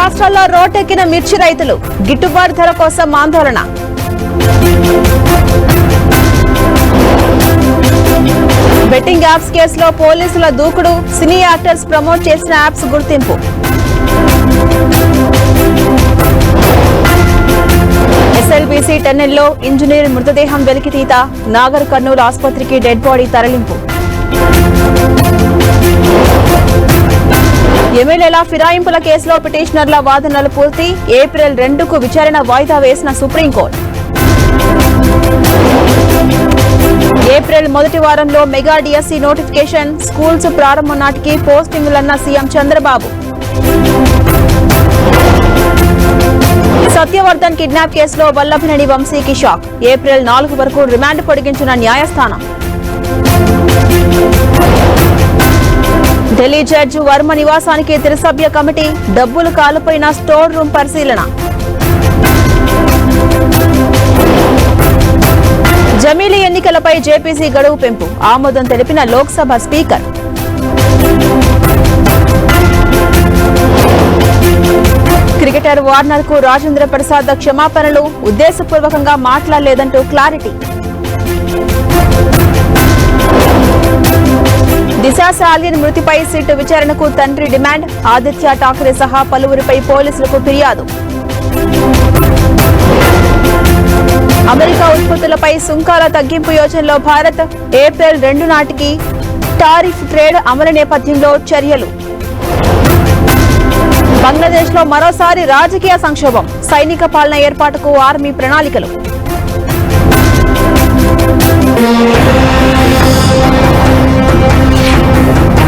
రాష్ట్రాల్లో రోడ్డెక్కిన మిర్చి రైతులు గిట్టుబాటు ధర కోసం ఆందోళన. బెట్టింగ్ యాప్స్ కేసులో పోలీసుల దూకుడు, సినీ యాక్టర్స్ ప్రమోట్ చేసిన యాప్స్ గుర్తింపు. ఎస్ఎల్బీసీ టన్నెల్లో ఇంజనీర్ మృతదేహం వెలికితీత, నాగర్ కర్నూలు ఆసుపత్రికి డెడ్ బాడీ తరలింపు. ఎమ్మెల్యేల ఫిరాయింపుల కేసులో పిటిషనర్ల వాదనలు పూర్తి, ఏప్రిల్ 2కు విచారణ వాయిదా వేసిన సుప్రీంకోర్టు. ఏప్రిల్ మొదటి వారంలో మెగా డిఎస్సీ నోటిఫికేషన్, స్కూల్స్ ప్రారంభం నాటికి పోస్టింగులన్న సీఎం చంద్రబాబు. సత్యవర్ధన్ కిడ్నాప్ కేసులో వల్లభనేని వంశీకి షాక్, ఏప్రిల్ 4 వరకు రిమాండ్ పొడిగించిన న్యాయస్థానం. ఢిల్లీ జడ్జి వర్మ నివాసానికి త్రిసభ్య కమిటీ, డబ్బులు కాలిపోయిన స్టోర్ రూమ్ పరిశీలన. జమీలీ ఎన్నికలపై జేపీసీ గడువు పెంపు, ఆమోదం తెలిపిన లోక్సభ స్పీకర్. క్రికెటర్ వార్నర్ కు రాజేంద్ర ప్రసాద్ క్షమాపణలు, ఉద్దేశపూర్వకంగా మాట్లాడలేదంటూ క్లారిటీ. దిశ శాలిన్ మృతిపై సిట్ విచారణకు తండ్రి డిమాండ్, ఆదిత్య ఠాకరే సహా పలువురిపై పోలీసులకు ఫిర్యాదు. అమెరికా ఉత్పత్తులపై సుంకాల తగ్గింపు యోజనలో భారత్, ఏప్రిల్ 2 నాటికి టారిఫ్ ట్రేడ్ అమలు నేపథ్యంలో చర్యలు. బంగ్లాదేశ్ లో మరోసారి రాజకీయ సంక్షోభం, సైనిక పాలన ఏర్పాటుకు ఆర్మీ ప్రణాళికలు.